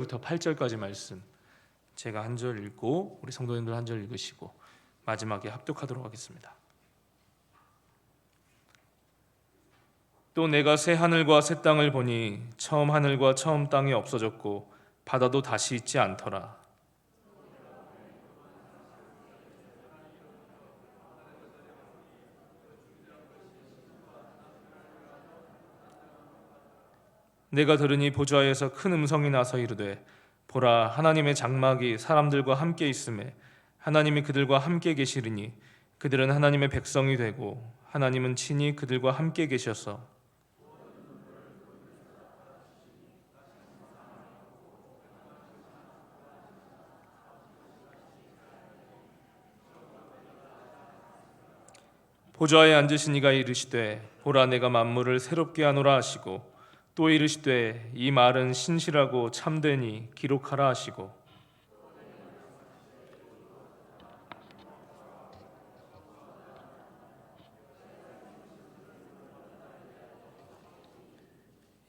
부터 8절까지 말씀 제가 한 절 읽고 우리 성도님들 한 절 읽으시고 마지막에 합독하도록 하겠습니다. 또 내가 새 하늘과 새 땅을 보니 처음 하늘과 처음 땅이 없어졌고 바다도 다시 있지 않더라. 내가 들으니 보좌에서 큰 음성이 나서 이르되 보라, 하나님의 장막이 사람들과 함께 있음에 하나님이 그들과 함께 계시리니 그들은 하나님의 백성이 되고 하나님은 친히 그들과 함께 계셔서 보좌에 앉으신 이가 이르시되 보라, 내가 만물을 새롭게 하노라 하시고 또 이르시되 이 말은 신실하고 참되니 기록하라 하시고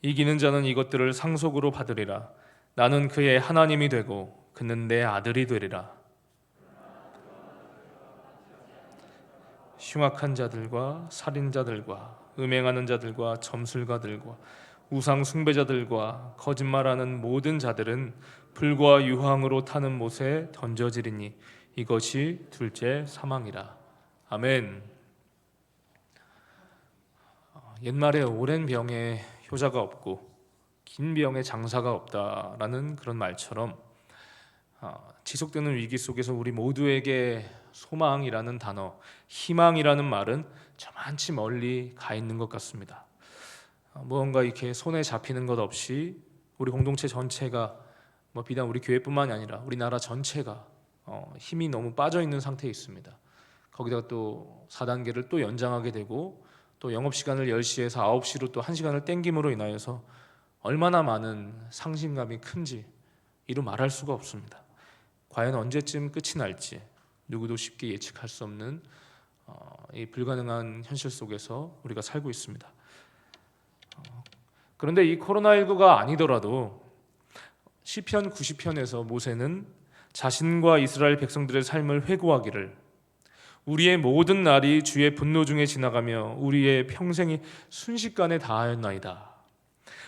이기는 자는 이것들을 상속으로 받으리라. 나는 그의 하나님이 되고 그는 내 아들이 되리라. 흉악한 자들과 살인자들과 음행하는 자들과 점술가들과 우상 숭배자들과 거짓말하는 모든 자들은 불과 유황으로 타는 못에 던져지리니 이것이 둘째 사망이라. 아멘. 옛말에 오랜 병에 효자가 없고 긴 병에 장사가 없다라는 그런 말처럼 지속되는 위기 속에서 우리 모두에게 소망이라는 단어, 희망이라는 말은 저만치 멀리 가 있는 것 같습니다. 무언가 이렇게 손에 잡히는 것 없이 우리 공동체 전체가 비단 우리 교회뿐만이 아니라 우리나라 전체가 힘이 너무 빠져 있는 상태에 있습니다. 거기다가 또 4단계를 또 연장하게 되고 또 영업시간을 10시에서 9시로 또 1시간을 땡김으로 인하여서 얼마나 많은 상심감이 큰지 이루 말할 수가 없습니다. 과연 언제쯤 끝이 날지 누구도 쉽게 예측할 수 없는 이 불가능한 현실 속에서 우리가 살고 있습니다. 그런데 이 코로나19가 아니더라도 시편 90편에서 모세는 자신과 이스라엘 백성들의 삶을 회고하기를 우리의 모든 날이 주의 분노 중에 지나가며 우리의 평생이 순식간에 다하였나이다.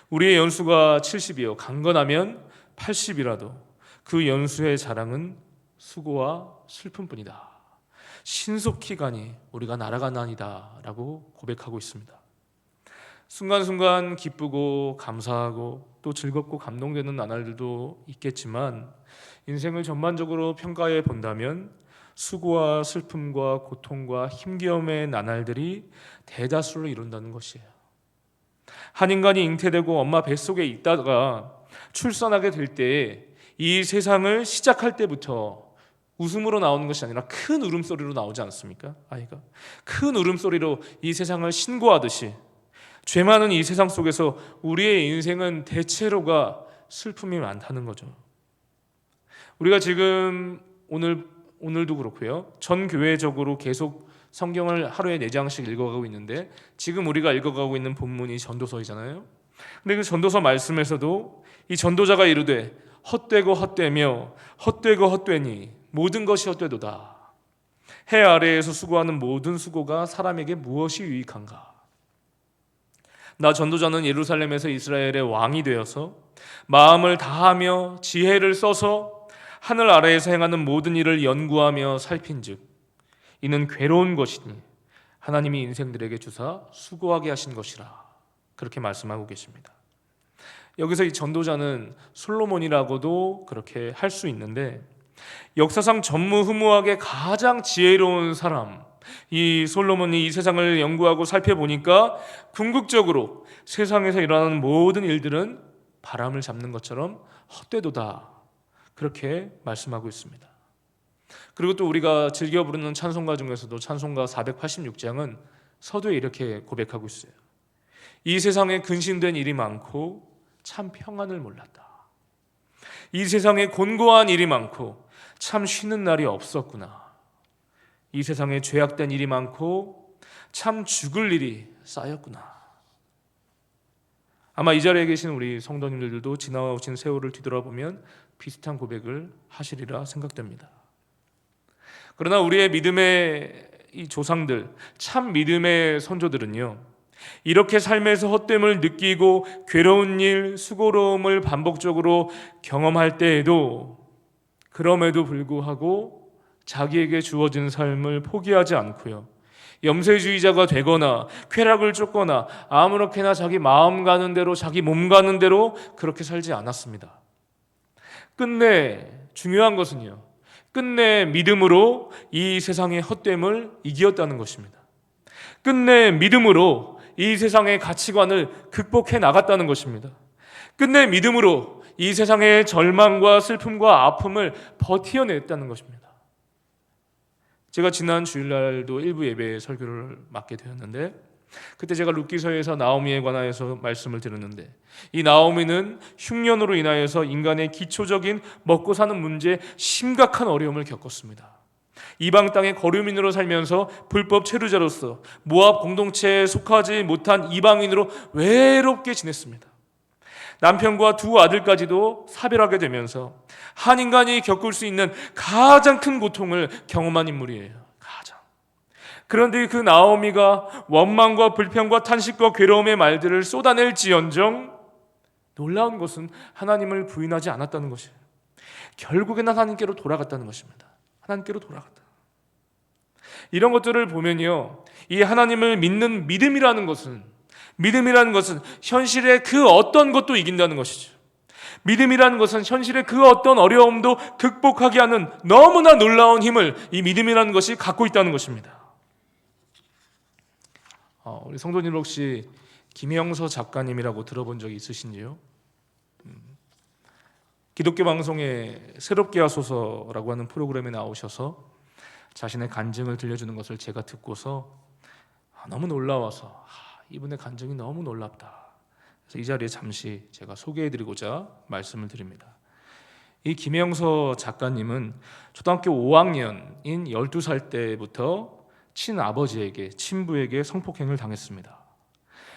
우리의 연수가 70이요 강건하면 80이라도 그 연수의 자랑은 수고와 슬픔뿐이다. 신속히 가니 우리가 날아가나이다 라고 고백하고 있습니다. 순간순간 기쁘고 감사하고 또 즐겁고 감동되는 나날들도 있겠지만 인생을 전반적으로 평가해 본다면 수고와 슬픔과 고통과 힘겨움의 나날들이 대다수를 이룬다는 것이에요. 한 인간이 잉태되고 엄마 뱃속에 있다가 출산하게 될 때 이 세상을 시작할 때부터 웃음으로 나오는 것이 아니라 큰 울음소리로 나오지 않습니까? 아이가 큰 울음소리로 이 세상을 신고하듯이 죄 많은 이 세상 속에서 우리의 인생은 대체로가 슬픔이 많다는 거죠. 우리가 지금 오늘도 그렇고요. 전 교회적으로 계속 성경을 하루에 4장씩 읽어가고 있는데 지금 우리가 읽어가고 있는 본문이 전도서이잖아요. 근데 그 전도서 말씀에서도 이 전도자가 이르되 헛되고 헛되며 헛되고 헛되니 모든 것이 헛되도다. 해 아래에서 수고하는 모든 수고가 사람에게 무엇이 유익한가? 나 전도자는 예루살렘에서 이스라엘의 왕이 되어서 마음을 다하며 지혜를 써서 하늘 아래에서 행하는 모든 일을 연구하며 살핀즉 이는 괴로운 것이니 하나님이 인생들에게 주사 수고하게 하신 것이라. 그렇게 말씀하고 계십니다. 여기서 이 전도자는 솔로몬이라고도 그렇게 할 수 있는데 역사상 전무후무하게 가장 지혜로운 사람 이 솔로몬이 이 세상을 연구하고 살펴보니까 궁극적으로 세상에서 일어나는 모든 일들은 바람을 잡는 것처럼 헛되도다. 그렇게 말씀하고 있습니다. 그리고 또 우리가 즐겨 부르는 찬송가 중에서도 찬송가 486장은 서두에 이렇게 고백하고 있어요. 이 세상에 근심된 일이 많고 참 평안을 몰랐다. 이 세상에 곤고한 일이 많고 참 쉬는 날이 없었구나. 이 세상에 죄악된 일이 많고 참 죽을 일이 쌓였구나. 아마 이 자리에 계신 우리 성도님들도 지나오신 세월을 뒤돌아보면 비슷한 고백을 하시리라 생각됩니다. 그러나 우리의 믿음의 이 조상들, 참 믿음의 선조들은요, 이렇게 삶에서 헛됨을 느끼고 괴로운 일, 수고로움을 반복적으로 경험할 때에도 그럼에도 불구하고 자기에게 주어진 삶을 포기하지 않고요, 염세주의자가 되거나 쾌락을 쫓거나 아무렇게나 자기 마음 가는 대로, 자기 몸 가는 대로 그렇게 살지 않았습니다. 끝내 중요한 것은요, 끝내 믿음으로 이 세상의 헛됨을 이겼다는 것입니다. 끝내 믿음으로 이 세상의 가치관을 극복해 나갔다는 것입니다. 끝내 믿음으로 이 세상의 절망과 슬픔과 아픔을 버티어냈다는 것입니다. 제가 지난 주일날도 일부 예배 설교를 맡게 되었는데, 그때 제가 룻기서에서 나오미에 관하여서 말씀을 드렸는데, 이 나오미는 흉년으로 인하여서 인간의 기초적인 먹고 사는 문제에 심각한 어려움을 겪었습니다. 이방 땅의 거류민으로 살면서 불법 체류자로서 모압 공동체에 속하지 못한 이방인으로 외롭게 지냈습니다. 남편과 두 아들까지도 사별하게 되면서 한 인간이 겪을 수 있는 가장 큰 고통을 경험한 인물이에요. 가장. 그런데 그 나오미가 원망과 불평과 탄식과 괴로움의 말들을 쏟아낼지언정 놀라운 것은 하나님을 부인하지 않았다는 것이에요. 결국에는 하나님께로 돌아갔다는 것입니다. 하나님께로 돌아갔다. 이런 것들을 보면요, 이 하나님을 믿는 믿음이라는 것은 현실의 그 어떤 것도 이긴다는 것이죠. 믿음이라는 것은 현실의 그 어떤 어려움도 극복하게 하는 너무나 놀라운 힘을 이 믿음이라는 것이 갖고 있다는 것입니다. 우리 성도님 혹시 김영서 작가님이라고 들어본 적이 있으신지요? 기독교 방송에 새롭게 하소서라고 하는 프로그램에 나오셔서 자신의 간증을 들려주는 것을 제가 듣고서 너무 놀라워서 이분의 간증이 너무 놀랍다. 그래서 이 자리에 잠시 제가 소개해드리고자 말씀을 드립니다. 이 김영서 작가님은 초등학교 5학년인 12살 때부터 친아버지에게, 친부에게 성폭행을 당했습니다.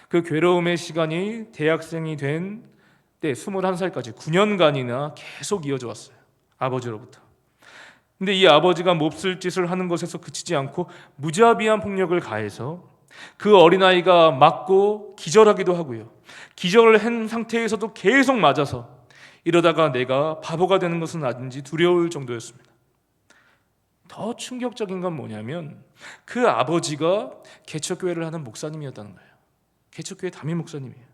그 괴로움의 시간이 대학생이 된 때 21살까지 9년간이나 계속 이어져 왔어요. 아버지로부터. 근데 이 아버지가 몹쓸 짓을 하는 것에서 그치지 않고 무자비한 폭력을 가해서 그 어린아이가 맞고 기절하기도 하고요, 기절을 한 상태에서도 계속 맞아서 이러다가 내가 바보가 되는 것은 아닌지 두려울 정도였습니다. 더 충격적인 건 뭐냐면 그 아버지가 개척교회를 하는 목사님이었다는 거예요. 개척교회 담임 목사님이에요.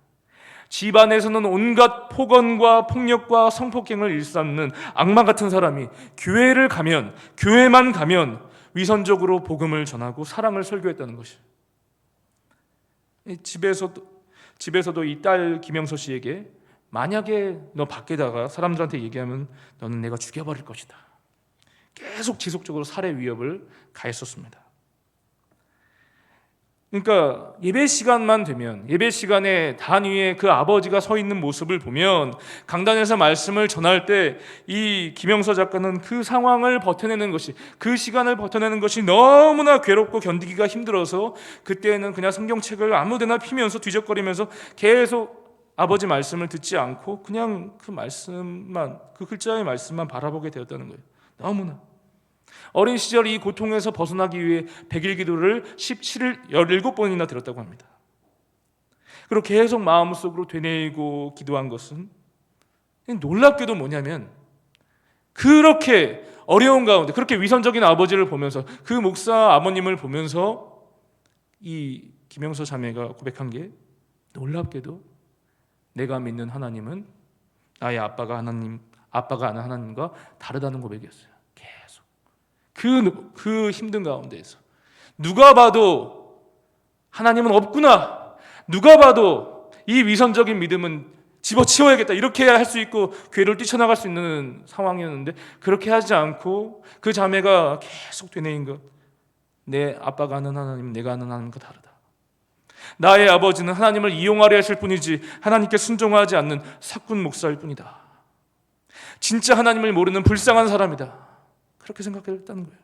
집안에서는 온갖 폭언과 폭력과 성폭행을 일삼는 악마 같은 사람이 교회만 가면 위선적으로 복음을 전하고 사랑을 설교했다는 것이에요. 집에서도 이 딸 김영서 씨에게 만약에 너 밖에다가 사람들한테 얘기하면 너는 내가 죽여버릴 것이다, 계속 지속적으로 살해 위협을 가했었습니다. 그러니까 예배 시간만 되면, 예배 시간에 단위에 그 아버지가 서 있는 모습을 보면 강단에서 말씀을 전할 때 이 김영서 작가는 그 상황을 버텨내는 것이, 그 시간을 버텨내는 것이 너무나 괴롭고 견디기가 힘들어서 그때는 그냥 성경책을 아무데나 피면서 뒤적거리면서 계속 아버지 말씀을 듣지 않고 그냥 그 말씀만, 그 글자의 말씀만 바라보게 되었다는 거예요. 너무나 어린 시절 이 고통에서 벗어나기 위해 100일 기도를 17번이나 드렸다고 합니다. 그리고 계속 마음속으로 되뇌이고 기도한 것은 놀랍게도 뭐냐면, 그렇게 어려운 가운데 그렇게 위선적인 아버지를 보면서, 그 목사 아버님을 보면서 이 김영서 자매가 고백한 게 놀랍게도 내가 믿는 하나님은 나의 아빠가 아는 하나님과 다르다는 고백이었어요. 그 힘든 가운데에서 누가 봐도 하나님은 없구나, 누가 봐도 이 위선적인 믿음은 집어치워야겠다, 이렇게 할 수 있고 교회를 뛰쳐나갈 수 있는 상황이었는데 그렇게 하지 않고 그 자매가 계속 되뇌인 것, 내 아빠가 아는 하나님, 내가 아는 하나님과 다르다. 나의 아버지는 하나님을 이용하려 했을 뿐이지 하나님께 순종하지 않는 사꾼 목사일 뿐이다. 진짜 하나님을 모르는 불쌍한 사람이다. 그렇게 생각했다는 거예요.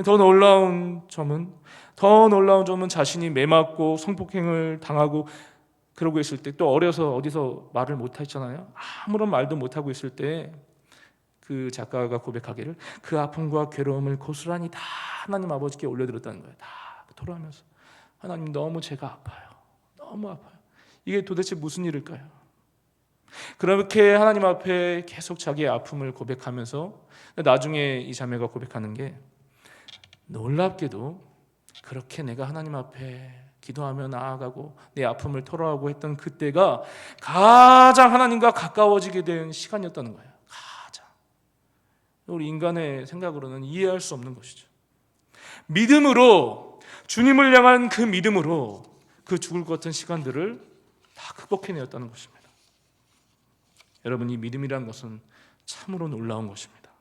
더 놀라운 점은 자신이 매맞고 성폭행을 당하고 그러고 있을 때, 또 어려서 어디서 말을 못 했잖아요. 아무런 말도 못 하고 있을 때 그 작가가 고백하기를 그 아픔과 괴로움을 고스란히 다 하나님 아버지께 올려드렸다는 거예요. 다 토로하면서 하나님, 너무 제가 아파요. 너무 아파요. 이게 도대체 무슨 일일까요? 그렇게 하나님 앞에 계속 자기의 아픔을 고백하면서 나중에 이 자매가 고백하는 게, 놀랍게도 그렇게 내가 하나님 앞에 기도하며 나아가고 내 아픔을 토로하고 했던 그때가 가장 하나님과 가까워지게 된 시간이었다는 거예요. 가장. 우리 인간의 생각으로는 이해할 수 없는 것이죠. 믿음으로, 주님을 향한 그 믿음으로 그 죽을 것 같은 시간들을 다 극복해내었다는 것입니다. 여러분, 이 믿음이라는 것은 참으로 놀라운 것입니다.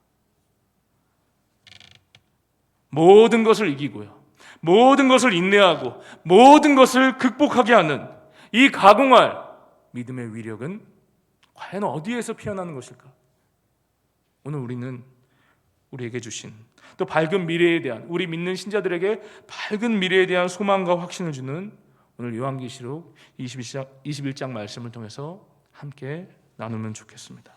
모든 것을 이기고요, 모든 것을 인내하고 모든 것을 극복하게 하는 이 가공할 믿음의 위력은 과연 어디에서 피어나는 것일까? 오늘 우리는 우리에게 주신, 또 밝은 미래에 대한, 우리 믿는 신자들에게 밝은 미래에 대한 소망과 확신을 주는 오늘 요한계시록 21장 말씀을 통해서 함께 나누면 좋겠습니다.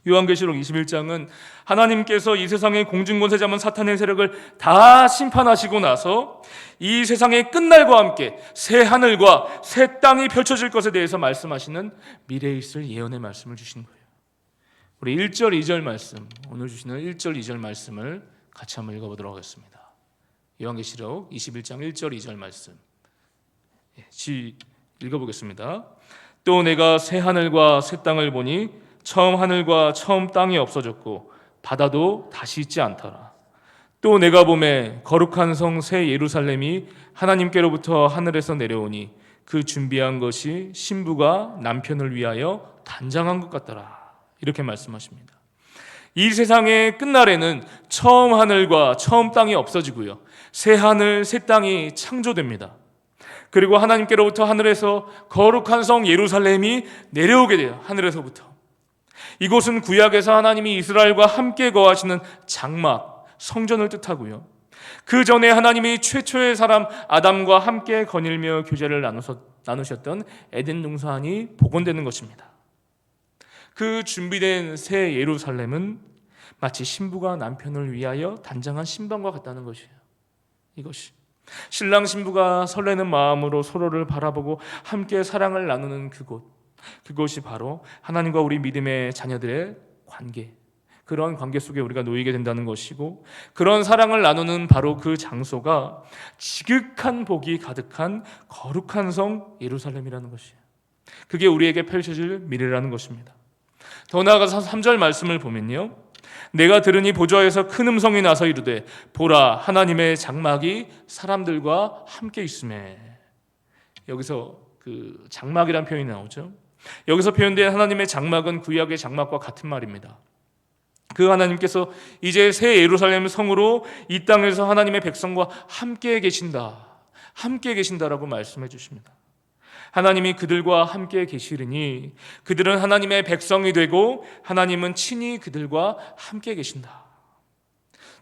요한계시록 21장은 하나님께서 이 세상의 공중권세자문 사탄의 세력을 다 심판하시고 나서 이 세상의 끝날과 함께 새 하늘과 새 땅이 펼쳐질 것에 대해서 말씀하시는 미래에 있을 예언의 말씀을 주신 거예요. 우리 1절 2절 말씀, 오늘 주시는 1절 2절 말씀을 같이 한번 읽어보도록 하겠습니다. 요한계시록 21장 1절 2절 말씀 읽어보겠습니다. 또 내가 새 하늘과 새 땅을 보니 처음 하늘과 처음 땅이 없어졌고 바다도 다시 있지 않더라. 또 내가 보매 거룩한 성 새 예루살렘이 하나님께로부터 하늘에서 내려오니 그 준비한 것이 신부가 남편을 위하여 단장한 것 같더라. 이렇게 말씀하십니다. 이 세상의 끝날에는 처음 하늘과 처음 땅이 없어지고요, 새 하늘 새 땅이 창조됩니다. 그리고 하나님께로부터 하늘에서 거룩한 성 예루살렘이 내려오게 돼요. 하늘에서부터. 이곳은 구약에서 하나님이 이스라엘과 함께 거하시는 장막, 성전을 뜻하고요, 그 전에 하나님이 최초의 사람 아담과 함께 거닐며 교제를 나누셨던 에덴 동산이 복원되는 것입니다. 그 준비된 새 예루살렘은 마치 신부가 남편을 위하여 단장한 신방과 같다는 것이에요. 이것이 신랑 신부가 설레는 마음으로 서로를 바라보고 함께 사랑을 나누는 그곳이 바로 하나님과 우리 믿음의 자녀들의 관계, 그런 관계 속에 우리가 놓이게 된다는 것이고, 그런 사랑을 나누는 바로 그 장소가 지극한 복이 가득한 거룩한 성 예루살렘이라는 것이에요. 그게 우리에게 펼쳐질 미래라는 것입니다. 더 나아가서 3절 말씀을 보면요, 내가 들으니 보좌에서 큰 음성이 나서 이르되 보라, 하나님의 장막이 사람들과 함께 있음에. 여기서 그 장막이란 표현이 나오죠. 여기서 표현된 하나님의 장막은 구약의 장막과 같은 말입니다. 그 하나님께서 이제 새 예루살렘 성으로 이 땅에서 하나님의 백성과 함께 계신다라고 말씀해 주십니다. 하나님이 그들과 함께 계시리니 그들은 하나님의 백성이 되고 하나님은 친히 그들과 함께 계신다.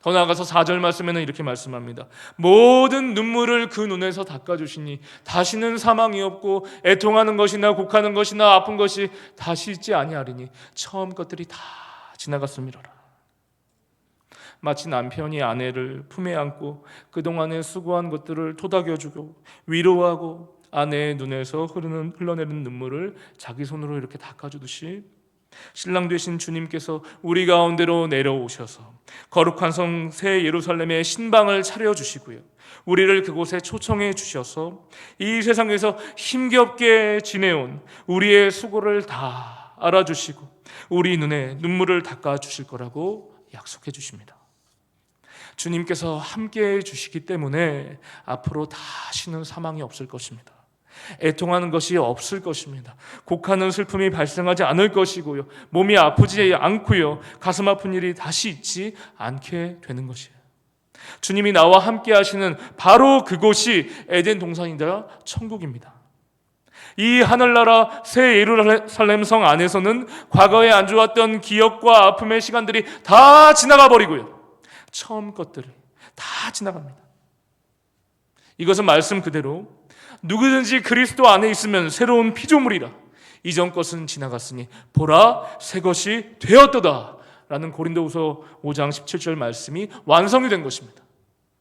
더 나아가서 4절 말씀에는 이렇게 말씀합니다. 모든 눈물을 그 눈에서 닦아주시니 다시는 사망이 없고 애통하는 것이나 곡하는 것이나 아픈 것이 다시 있지 아니하리니 처음 것들이 다 지나갔음이로라. 마치 남편이 아내를 품에 안고 그동안에 수고한 것들을 토닥여주고 위로하고 아내의 눈에서 흘러내리는 눈물을 자기 손으로 이렇게 닦아주듯이 신랑 되신 주님께서 우리 가운데로 내려오셔서 거룩한 성 새 예루살렘의 신방을 차려주시고요, 우리를 그곳에 초청해 주셔서 이 세상에서 힘겹게 지내온 우리의 수고를 다 알아주시고 우리 눈에 눈물을 닦아주실 거라고 약속해 주십니다. 주님께서 함께해 주시기 때문에 앞으로 다시는 사망이 없을 것입니다. 애통하는 것이 없을 것입니다. 곡하는 슬픔이 발생하지 않을 것이고요, 몸이 아프지 않고요, 가슴 아픈 일이 다시 있지 않게 되는 것이에요. 주님이 나와 함께 하시는 바로 그곳이 에덴 동산이라 천국입니다. 이 하늘나라 새 예루살렘 성 안에서는 과거에 안 좋았던 기억과 아픔의 시간들이 다 지나가 버리고요, 처음 것들이 다 지나갑니다. 이것은 말씀 그대로 누구든지 그리스도 안에 있으면 새로운 피조물이라. 이전 것은 지나갔으니 보라 새 것이 되었도다 라는 고린도후서 5장 17절 말씀이 완성이 된 것입니다.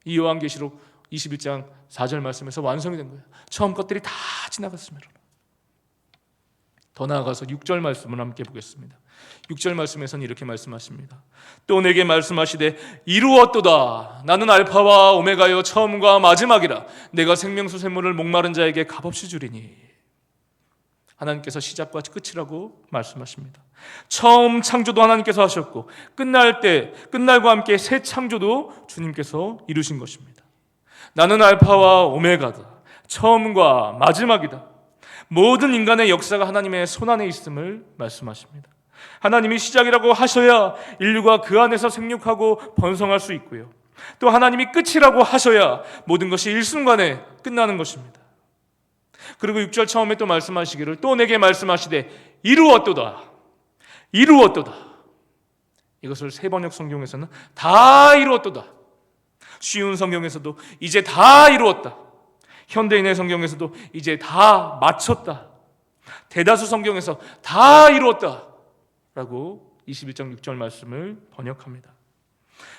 이 요한계시록 21장 4절 말씀에서 완성이 된 거예요. 처음 것들이 다 지나갔습니다. 더 나아가서 6절 말씀을 함께 보겠습니다. 6절 말씀에서는 이렇게 말씀하십니다. 또 내게 말씀하시되 이루었도다. 나는 알파와 오메가여 처음과 마지막이라. 내가 생명수 샘물을 목마른 자에게 값없이 주리니. 하나님께서 시작과 끝이라고 말씀하십니다. 처음 창조도 하나님께서 하셨고 끝날과 함께 새 창조도 주님께서 이루신 것입니다. 나는 알파와 오메가다. 처음과 마지막이다. 모든 인간의 역사가 하나님의 손안에 있음을 말씀하십니다. 하나님이 시작이라고 하셔야 인류가 그 안에서 생육하고 번성할 수 있고요. 또 하나님이 끝이라고 하셔야 모든 것이 일순간에 끝나는 것입니다. 그리고 6절 처음에 또 말씀하시기를 또 내게 말씀하시되 이루었도다. 이루었도다. 이것을 세번역 성경에서는 다 이루었도다. 쉬운 성경에서도 이제 다 이루었다. 현대인의 성경에서도 이제 다 마쳤다. 대다수 성경에서 다 이루었다 라고 21장 6절 말씀을 번역합니다.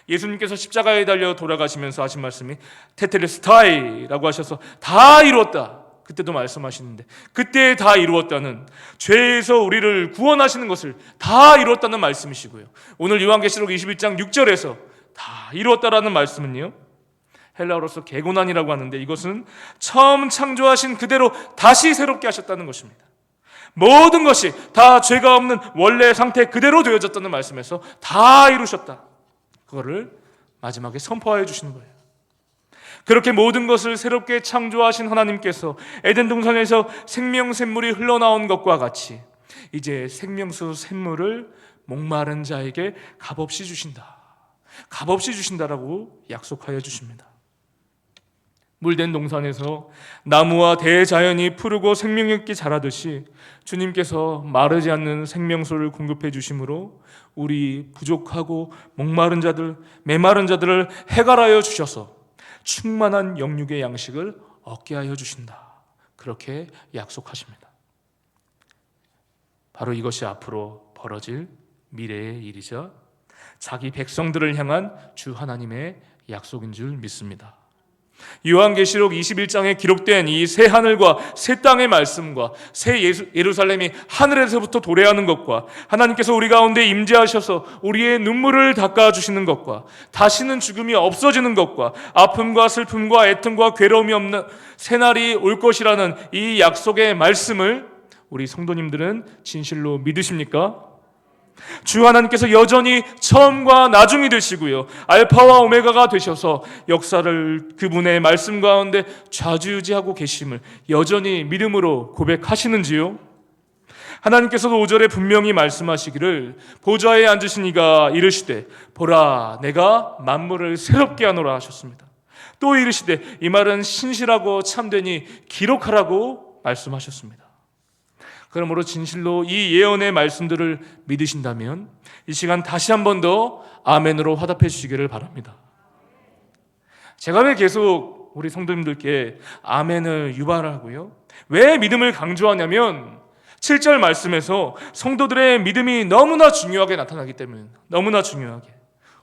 예수님께서 십자가에 달려 돌아가시면서 하신 말씀이 테텔레스타이 라고 하셔서 다 이루었다. 그때도 말씀하시는데 그때 다 이루었다는 죄에서 우리를 구원하시는 것을 다 이루었다는 말씀이시고요. 오늘 요한계시록 21장 6절에서 다 이루었다라는 말씀은요, 헬라어로서 게고난이라고 하는데 이것은 처음 창조하신 그대로 다시 새롭게 하셨다는 것입니다. 모든 것이 다 죄가 없는 원래 상태 그대로 되어졌다는 말씀에서 다 이루셨다. 그거를 마지막에 선포하여 주시는 거예요. 그렇게 모든 것을 새롭게 창조하신 하나님께서 에덴 동산에서 생명샘물이 흘러나온 것과 같이 이제 생명수 샘물을 목마른 자에게 값없이 주신다. 값없이 주신다라고 약속하여 주십니다. 물된 동산에서 나무와 대자연이 푸르고 생명 있게 자라듯이 주님께서 마르지 않는 생명수를 공급해 주심으로 우리 부족하고 목마른 자들, 메마른 자들을 해갈하여 주셔서 충만한 영육의 양식을 얻게 하여 주신다. 그렇게 약속하십니다. 바로 이것이 앞으로 벌어질 미래의 일이자 자기 백성들을 향한 주 하나님의 약속인 줄 믿습니다. 요한계시록 21장에 기록된 이 새 하늘과 새 땅의 말씀과 새 예루살렘이 하늘에서부터 도래하는 것과 하나님께서 우리 가운데 임재하셔서 우리의 눈물을 닦아주시는 것과 다시는 죽음이 없어지는 것과 아픔과 슬픔과 애통과 괴로움이 없는 새날이 올 것이라는 이 약속의 말씀을 우리 성도님들은 진실로 믿으십니까? 주 하나님께서 여전히 처음과 나중이 되시고요, 알파와 오메가가 되셔서 역사를 그분의 말씀 가운데 좌지우지하고 계심을 여전히 믿음으로 고백하시는지요? 하나님께서도 5절에 분명히 말씀하시기를 보좌에 앉으신 이가 이르시되 보라 내가 만물을 새롭게 하노라 하셨습니다. 또 이르시되 이 말은 신실하고 참되니 기록하라고 말씀하셨습니다. 그러므로 진실로 이 예언의 말씀들을 믿으신다면 이 시간 다시 한 번 더 아멘으로 화답해 주시기를 바랍니다. 제가 왜 계속 우리 성도님들께 아멘을 유발하고요, 왜 믿음을 강조하냐면 7절 말씀에서 성도들의 믿음이 너무나 중요하게 나타나기 때문에, 너무나 중요하게.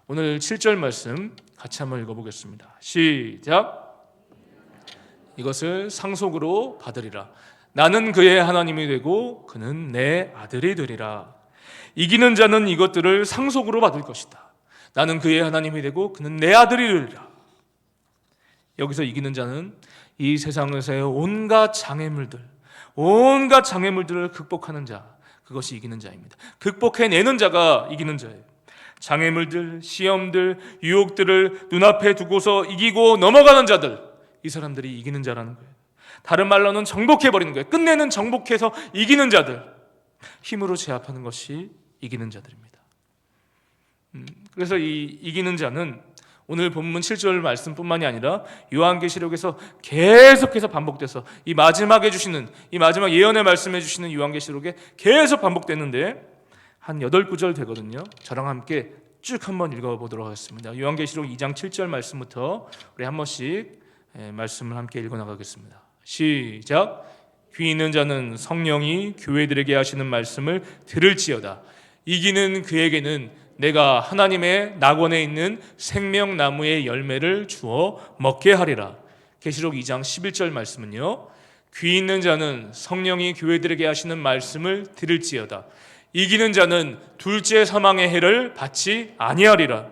오늘 7절 말씀 같이 한번 읽어보겠습니다. 시작. 이것을 상속으로 받으리라. 나는 그의 하나님이 되고 그는 내 아들이 되리라. 이기는 자는 이것들을 상속으로 받을 것이다. 나는 그의 하나님이 되고 그는 내 아들이 되리라. 여기서 이기는 자는 이 세상에서의 온갖 장애물들을 극복하는 자, 그것이 이기는 자입니다. 극복해내는 자가 이기는 자예요. 장애물들, 시험들, 유혹들을 눈앞에 두고서 이기고 넘어가는 자들, 이 사람들이 이기는 자라는 거예요. 다른 말로는 정복해버리는 거예요. 끝내는 정복해서 이기는 자들, 힘으로 제압하는 것이 이기는 자들입니다. 그래서 이 이기는 자는 오늘 본문 7절 말씀뿐만이 아니라 요한계시록에서 계속해서 반복돼서 이 마지막에 주시는, 이 마지막 예언의 말씀해 주시는 요한계시록에 계속 반복되는데 한 8구절 되거든요. 저랑 함께 쭉 한번 읽어보도록 하겠습니다. 요한계시록 2장 7절 말씀부터 우리 한 번씩 말씀을 함께 읽어나가겠습니다. 시작. 귀 있는 자는 성령이 교회들에게 하시는 말씀을 들을지어다. 이기는 그에게는 내가 하나님의 낙원에 있는 생명나무의 열매를 주어 먹게 하리라. 계시록 2장 11절 말씀은요, 귀 있는 자는 성령이 교회들에게 하시는 말씀을 들을지어다. 이기는 자는 둘째 사망의 해를 받지 아니하리라.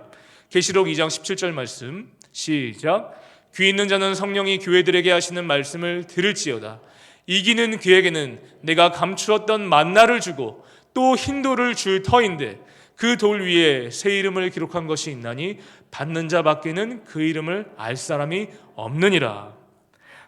계시록 2장 17절 말씀 시작. 귀 있는 자는 성령이 교회들에게 하시는 말씀을 들을지어다. 이기는 그에게는 내가 감추었던 만나를 주고 또 흰 돌을 줄 터인데 그 돌 위에 새 이름을 기록한 것이 있나니 받는 자밖에는 그 이름을 알 사람이 없느니라.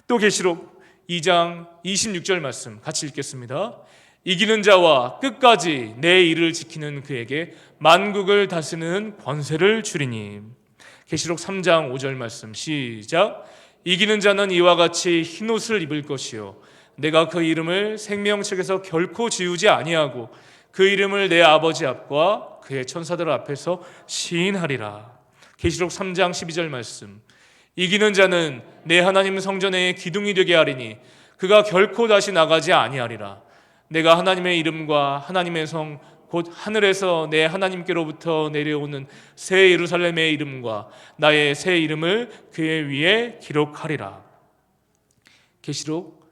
또 계시록 2장 26절 말씀 같이 읽겠습니다. 이기는 자와 끝까지 내 일을 지키는 그에게 만국을 다스리는 권세를 주리니. 계시록 3장 5절 말씀 시작. 이기는 자는 이와 같이 흰옷을 입을 것이요 내가 그 이름을 생명책에서 결코 지우지 아니하고 그 이름을 내 아버지 앞과 그의 천사들 앞에서 시인하리라. 계시록 3장 12절 말씀. 이기는 자는 내 하나님 성전의 기둥이 되게 하리니 그가 결코 다시 나가지 아니하리라. 내가 하나님의 이름과 하나님의 성 곧 하늘에서 내 하나님께로부터 내려오는 새 예루살렘의 이름과 나의 새 이름을 그의 위에 기록하리라. 계시록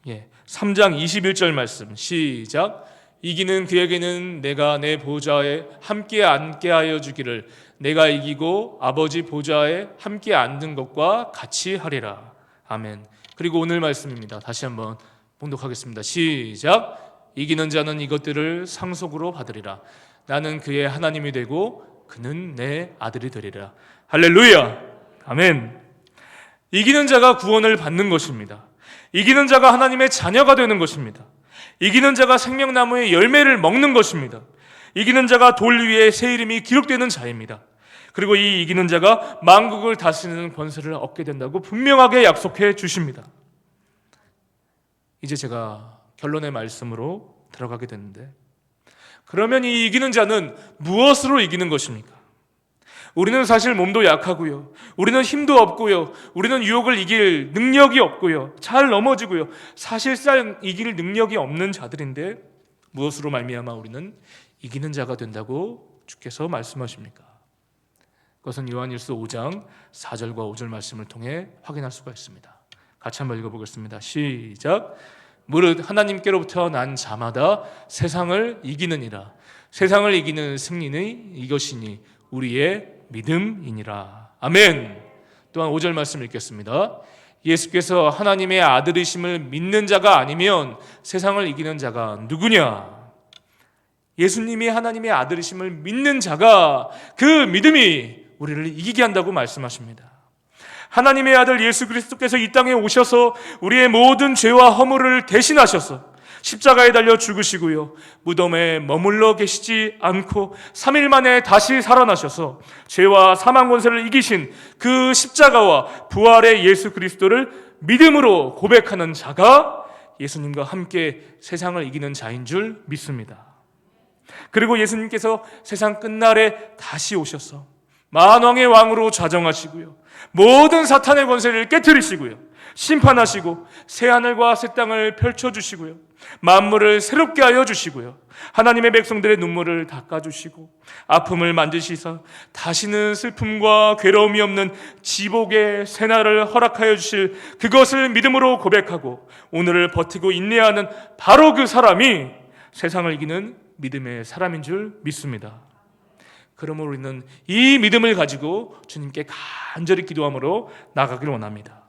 3장 21절 말씀 시작. 이기는 그에게는 내가 내 보좌에 함께 앉게 하여 주기를 내가 이기고 아버지 보좌에 함께 앉은 것과 같이 하리라. 아멘. 그리고 오늘 말씀입니다. 다시 한번 봉독하겠습니다. 시작. 이기는 자는 이것들을 상속으로 받으리라. 나는 그의 하나님이 되고 그는 내 아들이 되리라. 할렐루야. 아멘. 이기는 자가 구원을 받는 것입니다. 이기는 자가 하나님의 자녀가 되는 것입니다. 이기는 자가 생명나무의 열매를 먹는 것입니다. 이기는 자가 돌 위에 새 이름이 기록되는 자입니다. 그리고 이 이기는 자가 만국을 다스리는 권세를 얻게 된다고 분명하게 약속해 주십니다. 이제 제가 결론의 말씀으로 들어가게 되는데, 그러면 이 이기는 자는 무엇으로 이기는 것입니까? 우리는 사실 몸도 약하고요, 우리는 힘도 없고요, 우리는 유혹을 이길 능력이 없고요, 잘 넘어지고요, 사실상 이길 능력이 없는 자들인데 무엇으로 말미암아 우리는 이기는 자가 된다고 주께서 말씀하십니까? 그것은 요한일서 5장 4절과 5절 말씀을 통해 확인할 수가 있습니다. 같이 한번 읽어보겠습니다. 시작. 무릇 하나님께로부터 난 자마다 세상을 이기느니라. 세상을 이기는 승리는 이것이니 우리의 믿음이니라. 아멘. 또한 5절 말씀 읽겠습니다. 예수께서 하나님의 아들이심을 믿는 자가 아니면 세상을 이기는 자가 누구냐? 예수님이 하나님의 아들이심을 믿는 자가 그 믿음이 우리를 이기게 한다고 말씀하십니다. 하나님의 아들 예수 그리스도께서 이 땅에 오셔서 우리의 모든 죄와 허물을 대신하셔서 십자가에 달려 죽으시고요, 무덤에 머물러 계시지 않고 3일 만에 다시 살아나셔서 죄와 사망 권세를 이기신 그 십자가와 부활의 예수 그리스도를 믿음으로 고백하는 자가 예수님과 함께 세상을 이기는 자인 줄 믿습니다. 그리고 예수님께서 세상 끝날에 다시 오셔서 만왕의 왕으로 좌정하시고요, 모든 사탄의 권세를 깨트리시고요, 심판하시고 새하늘과 새 땅을 펼쳐주시고요, 만물을 새롭게 하여 주시고요, 하나님의 백성들의 눈물을 닦아주시고 아픔을 만지시사 다시는 슬픔과 괴로움이 없는 지복의 새날을 허락하여 주실 그것을 믿음으로 고백하고 오늘을 버티고 인내하는 바로 그 사람이 세상을 이기는 믿음의 사람인 줄 믿습니다. 그러므로 우리는 이 믿음을 가지고 주님께 간절히 기도함으로 나가기를 원합니다.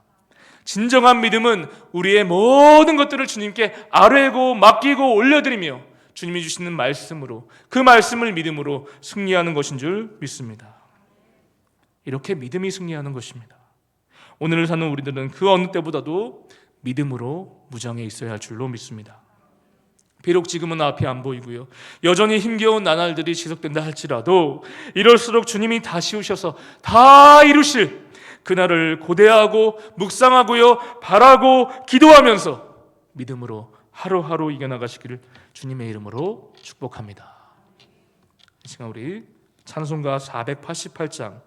진정한 믿음은 우리의 모든 것들을 주님께 아뢰고 맡기고 올려드리며 주님이 주시는 말씀으로, 그 말씀을 믿음으로 승리하는 것인 줄 믿습니다. 이렇게 믿음이 승리하는 것입니다. 오늘을 사는 우리들은 그 어느 때보다도 믿음으로 무장해 있어야 할 줄로 믿습니다. 비록 지금은 앞이 안 보이고요, 여전히 힘겨운 나날들이 지속된다 할지라도 이럴수록 주님이 다시 오셔서 다 이루실 그날을 고대하고 묵상하고요, 바라고 기도하면서 믿음으로 하루하루 이겨나가시기를 주님의 이름으로 축복합니다. 이 시간 우리 찬송가 488장